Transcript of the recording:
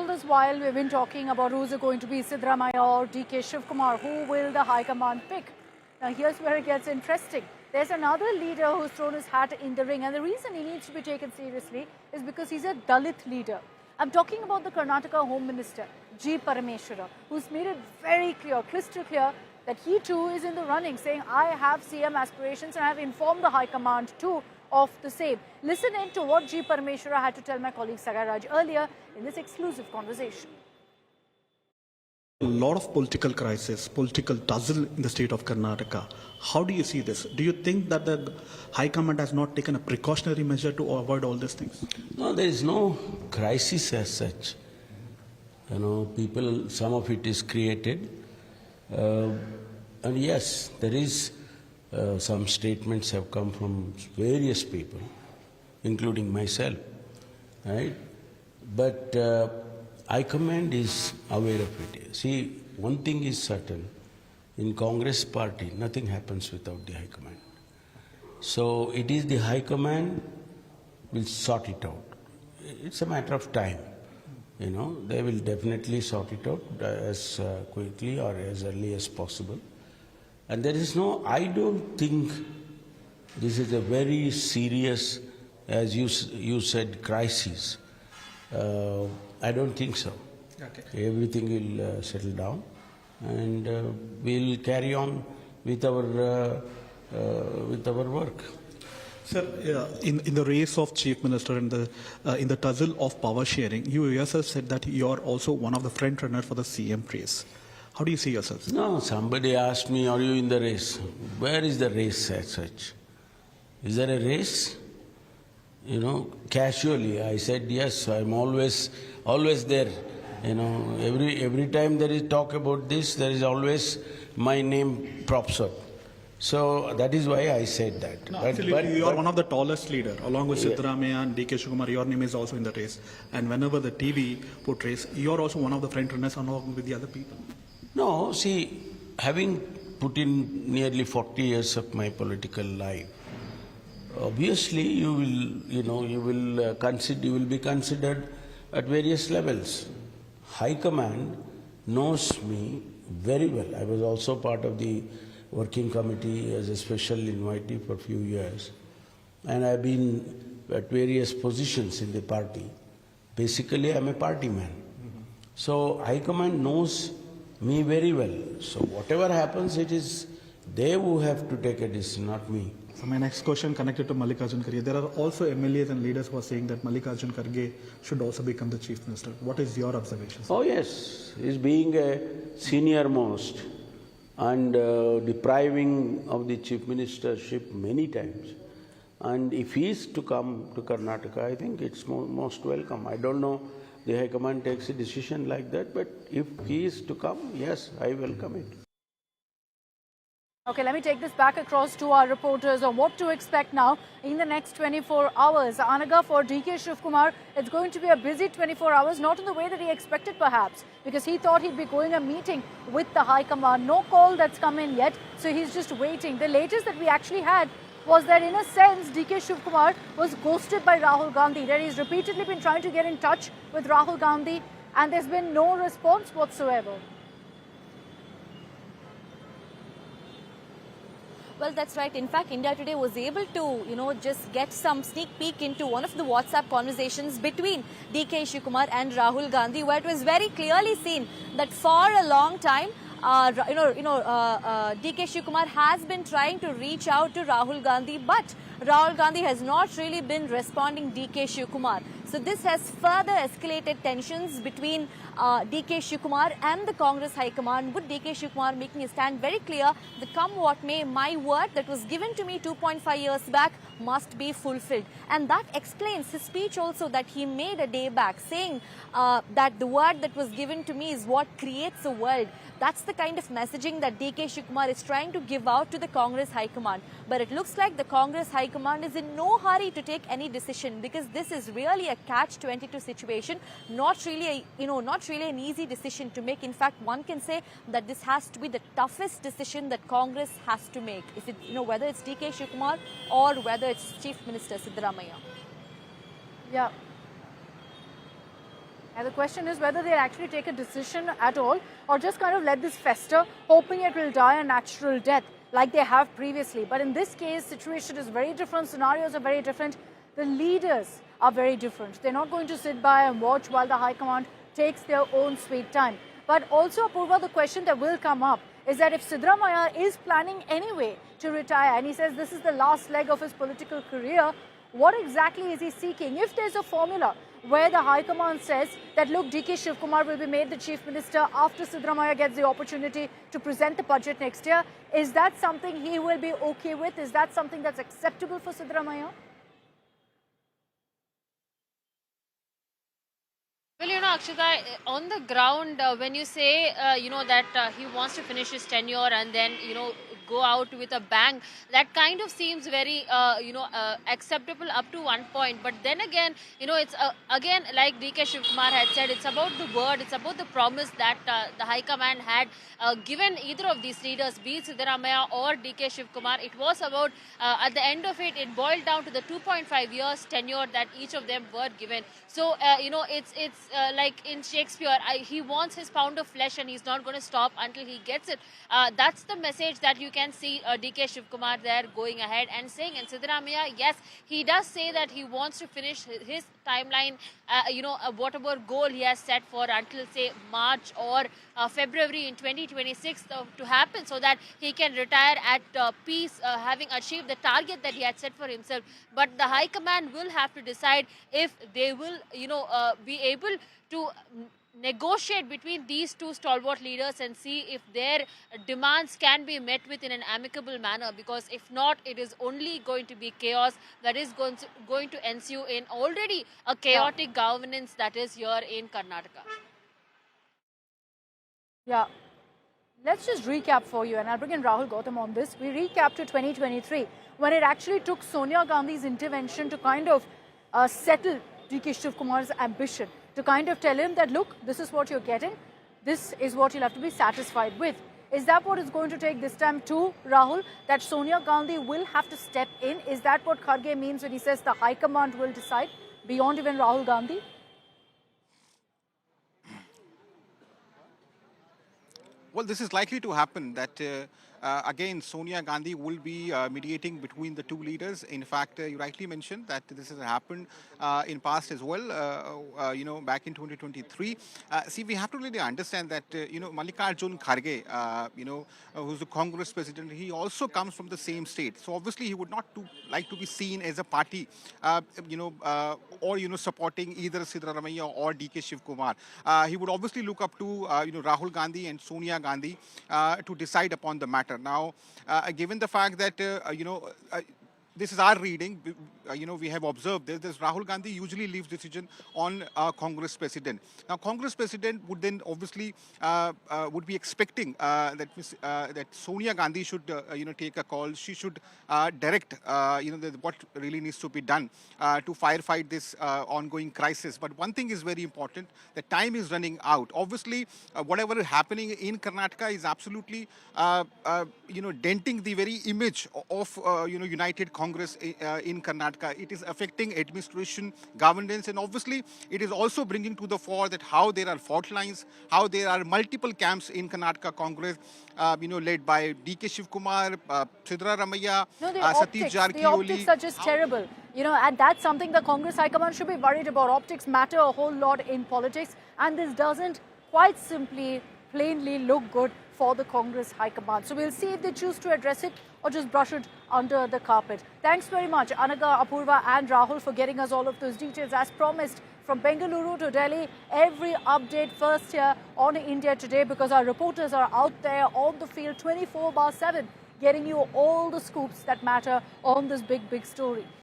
this while, we've been talking about who's it going to be, Siddaramaiah or DK Shivakumar. Who will the High Command pick? Now, here's where it gets interesting. There's another leader who's thrown his hat in the ring, and the reason he needs to be taken seriously is because he's a Dalit leader. I'm talking about the Karnataka Home Minister G, Parameshwara, who's made it very clear, crystal clear, that he too is in the running, saying, I have CM aspirations and I've informed the High Command too of the same. Listen in to what G. Parameshwara had to tell my colleague Sagar Raj earlier in this exclusive conversation. A lot of political crisis, political tussle in the state of Karnataka. How do you see this? Do you think that the High Command has not taken a precautionary measure to avoid all these things? No, there is no crisis as such. You know, people, some of it is created. And yes, there is some statements have come from various people, including myself, right? But High Command is aware of it. See, one thing is certain, in Congress party, nothing happens without the High Command. So it is the High Command will sort it out. It's a matter of time. You know, they will definitely sort it out as quickly or as early as possible. And there is no, I don't think this is a very serious, as you said, crisis. I don't think so. Okay. Everything will settle down and we'll carry on with our work. Sir, in the race of Chief Minister and in the tussle of power sharing, you yourself said that you are also one of the front runners for the CM race. How do you see yourself? No, somebody asked me, are you in the race? Where is the race as such? Is there a race? You know, casually I said, yes, I'm always there. You know, every time there is talk about this, there is always my name props up. So that is why I said that. No, but you are one of the tallest leader, along with Siddaramaiah and DK Shivakumar. Your name is also in the race. And whenever the TV portrays, you are also one of the front runners along with the other people. No, see, having put in nearly 40 years of my political life, obviously you will be considered at various levels. High Command knows me very well. I was also part of the working committee as a special invitee for a few years. And I've been at various positions in the party. Basically, I'm a party man. So High Command knows me very well. So whatever happens, it is they who have to take a decision, not me. So my next question connected to Mallikarjun Kharge. There are also MLAs and leaders who are saying that Mallikarjun Kharge should also become the Chief Minister. What is your observation? Oh yes, he's being a senior most and depriving of the Chief Ministership many times. And if he is to come to Karnataka, I think it's most welcome. I don't know the High Command takes a decision like that, but if he is to come, yes, I welcome it. Okay, let me take this back across to our reporters on what to expect now in the next 24 hours. Anaga, for DK Shivakumar, it's going to be a busy 24 hours, not in the way that he expected perhaps, because he thought he'd be going a meeting with the High Command. No call that's come in yet, so he's just waiting. The latest that we actually had was that in a sense, DK Shivakumar was ghosted by Rahul Gandhi, that he's repeatedly been trying to get in touch with Rahul Gandhi and there's been no response whatsoever. Well, that's right. In fact, India Today was able to, just get some sneak peek into one of the WhatsApp conversations between DK Shivakumar and Rahul Gandhi, where it was very clearly seen that for a long time, DK Shivakumar has been trying to reach out to Rahul Gandhi, but Rahul Gandhi has not really been responding DK Shivakumar. So this has further escalated tensions between DK Shivakumar and the Congress High Command, with DK Shivakumar making his stand very clear that come what may, my word that was given to me 2.5 years back must be fulfilled. And that explains his speech also that he made a day back, saying that the word that was given to me is what creates a world. That's the kind of messaging that DK Shivakumar is trying to give out to the Congress High Command. But it looks like the Congress High Command is in no hurry to take any decision, because this is really a catch-22 situation, not really an easy decision to make. In fact, one can say that this has to be the toughest decision that Congress has to make, if it, whether it's DK Shivakumar or whether it's Chief Minister Siddaramaiah. Yeah. And the question is whether they'll actually take a decision at all or just kind of let this fester, hoping it will die a natural death like they have previously. But in this case, situation is very different, scenarios are very different. The leaders are very different. They're not going to sit by and watch while the High Command takes their own sweet time. But also, Apurva, the question that will come up is that if Siddaramaiah is planning anyway to retire, and he says this is the last leg of his political career, what exactly is he seeking? If there's a formula where the High Command says that, look, DK Shivakumar will be made the Chief Minister after Siddaramaiah gets the opportunity to present the budget next year, is that something he will be okay with? Is that something that's acceptable for Siddaramaiah? Well, Akshita, on the ground, when you say, that he wants to finish his tenure and then, go out with a bang, that kind of seems very, acceptable up to one point. But then again, it's again, like DK Shivakumar had said, it's about the word, it's about the promise that the High Command had given either of these leaders, be it Siddaramaiah or DK Shivakumar. It was about, at the end of it, it boiled down to the 2.5 years tenure that each of them were given. So, it's like in Shakespeare, he wants his pound of flesh and he's not going to stop until he gets it. That's the message that you can see DK Shivakumar there going ahead and saying. And Siddaramaiah, yes, he does say that he wants to finish his timeline, whatever goal he has set for until, say, March or February in 2026 to happen, so that he can retire at peace, having achieved the target that he had set for himself. But the High Command will have to decide if they will, be able to negotiate between these two stalwart leaders and see if their demands can be met with in an amicable manner, because if not, it is only going to be chaos that is going to ensue in already a chaotic governance that is here in Karnataka. Yeah. Let's just recap for you, and I'll bring in Rahul Gautam on this. We recap to 2023, when it actually took Sonia Gandhi's intervention to kind of settle DK Shivakumar's ambition, to kind of tell him that, look, this is what you're getting, this is what you'll have to be satisfied with. Is that what it's going to take this time too, Rahul, that Sonia Gandhi will have to step in? Is that what Kharge means when he says the High Command will decide beyond even Rahul Gandhi? Well, this is likely to happen, that again, Sonia Gandhi will be mediating between the two leaders. In fact, you rightly mentioned that this has happened in past as well, back in 2023. See, we have to really understand that, Mallikarjun Kharge, who's the Congress President, he also comes from the same state. So obviously, he would not like to be seen as a party, or, supporting either Siddaramaiah or DK Shivakumar. He would obviously look up to, Rahul Gandhi and Sonia Gandhi to decide upon the matter. Now, given the fact that, this is our reading, we have observed this Rahul Gandhi usually leaves decision on Congress President. Now, Congress President would then obviously would be expecting that Sonia Gandhi should, take a call. She should direct, what really needs to be done to firefight this ongoing crisis. But one thing is very important: the time is running out. Obviously, whatever is happening in Karnataka is absolutely, denting the very image of, United Congress in Karnataka. It is affecting administration, governance, and obviously it is also bringing to the fore that how there are fault lines, how there are multiple camps in Karnataka Congress, led by DK Shivakumar, Siddaramaiah, Satish Jarkioli. The optics are just terrible. And that's something the Congress High Command should be worried about. Optics matter a whole lot in politics, and this doesn't quite simply, plainly look good for the Congress High Command. So we'll see if they choose to address it or just brush it under the carpet. Thanks very much, Anaga, Apurva and Rahul, for getting us all of those details. As promised, from Bengaluru to Delhi, every update first here on India Today, because our reporters are out there on the field 24/7, getting you all the scoops that matter on this big, big story.